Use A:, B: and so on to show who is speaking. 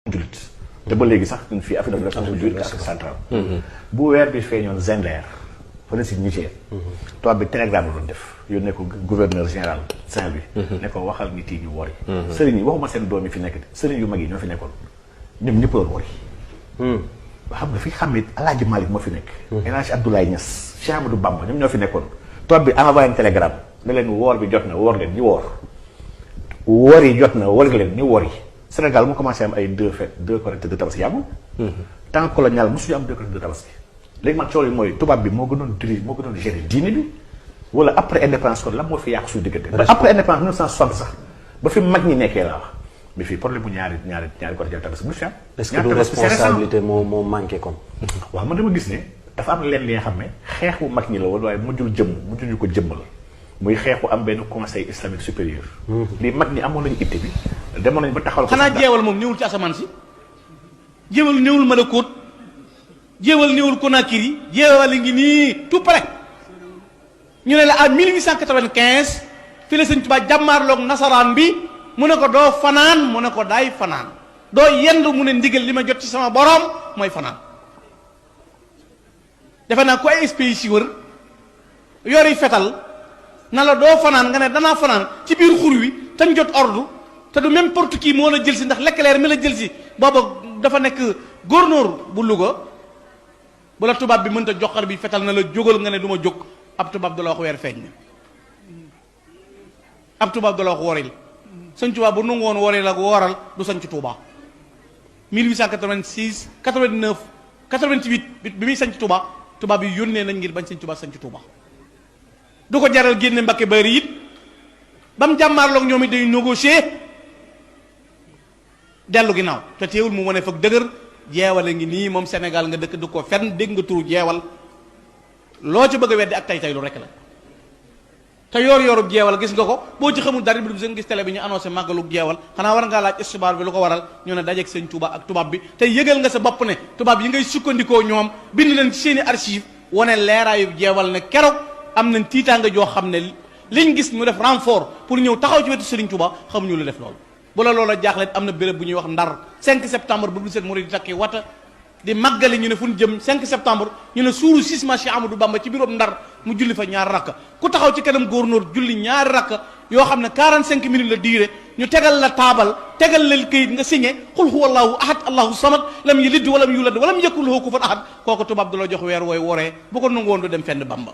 A: jullit te ba léegi sax ñun fii Afrique de l'Ouest jullit Afrique centrale bu weer bi feeñoon Zinder fële si Niger tubaab bi télégramme la doon def yónnee ko gouverneur général Saint-Louis ne ko waxal nit yi ñu wori sëriñ yi waxuma seen doom yi fi nekk sëriñ yu mag yi ñoo fi nekkoon ñoom ñëpp doon wori ba xam nga fi xam ne Alaaji Malick moo fi nekk El Hadj Abdoulaye Niass Cheikh Amadou Bamba ñoom ñoo fi nekkoon tubaab bi envoyé télégramme ne leen woor bi jot na woor leen ñu woor woor yi jot na woor leen ñu woor yi Sénégal mu commencé am ay deux Korité deux Tabaski yàggul temps colonial mosuñu am deux Korité deux Tabaski léegi man coow yi mooy tubaab bi moo gënoon dirige moo gënoon gérer diine bi wala après indépendance kon lan moo fi yàqu suñu diggante ba après indépendance 1960 sax ba fi mag ñi nekkee laa wax mais fii problème bu ñaari Korité Tabaski bu fi am
B: est-ce que du responsabilité moo manqué kon
A: waaw man dama gis ne dafa am leen li nga xam ne xeex bu mag ñi la woon waaye mujjuñu ko jëmmal muy xeexu am benn conseil islamique supérieur li mag ñi amoon nañu itte bi demoon nañu ba taxawal ko
C: xanaa jeewal moom néewul ci asamaan si jeewal néewul Malakut jeewal néewul Conakry jeewal ngi nii tout près ñu ne la à 1895 fi la Sëñ Tuubaa jàmmaarloog nasaraan bi mu ne ko doo fanaan mu ne ko daay fanaan doo yendu mu ne ndigal li ma jot ci sama borom mooy fanaan defe naa ko ay espèces yi wër yori fetal na la doo fanaan nga ne danaa fanaan ci biir xur wi tañ jot ordre te du même porte qui moo la jël si ndax Leclerc mi la jël si booba dafa nekk gouverneur bu Louga bu la tubaab bi mënta joxar bi fetal na la jógal nga ne du ma jóg ab tubaab da la wax weer feeñ na ab tubaab da la wax woril Sëñ Tuubaa bu nangu woon woril ak wooral du sañ ci Touba 1886 89 88 bi muy sañ ci Touba tubaab yi yónnee nañ ngir bañ Sëñ Tuubaa sañ ci Touba du ko jaral génne Mbakke Bari it ba mu jàmmaarloog ñoom it day négocier dellu ginnaaw te teewul mu wane fag dëgër jeewale ngi nii moom Sénégal nga dëkk du ko fenn dégg nga turu jeewal loo ci bëgg a weddi ak tay lu rekk la te yoorub jeewal gis nga ko boo ci xamul dara bi du gis télé bi ñu annoncé màggalu jeewal xanaa war ngaa laaj istibaar bi lu ko waral ñu ne dajeeg Sëñ Tuubaa ak tubaab bi te yëgal nga sa bopp ne tubaab yi ngay sukkandikoo ñoom bind leen ci seeni archive wane leeraayu jeewal ne keroog am nañ tiitaanga joo xam ne liñ gis ñu def renfort pour ñëw taxaw ci wetu Serigne Touba xamuñu lu def loolu bu la loola jaaxle am na béréb bu ñuy wax Ndar 5 septembre bu dul seen murid di takki wata di màggali ñu ne fu ñu jëm 5 septembre ñu ne suuru 6 ma Cheikh Amadou Bamba ci biiroom Ndar mu julli fa ñaari rakka ku taxaw ci kanam gouverneur julli ñaari rakka yoo xam ne 45 minutes la durée ñu tegal la taabal tegal la këyit nga signé qul huwa allahu ahad allahu samad lam yalid walam yulad walam yakul lahu kufuwan ahad kooku tubaab du la jox weer wooy woree bu ko nangu woon du dem fenn Bamba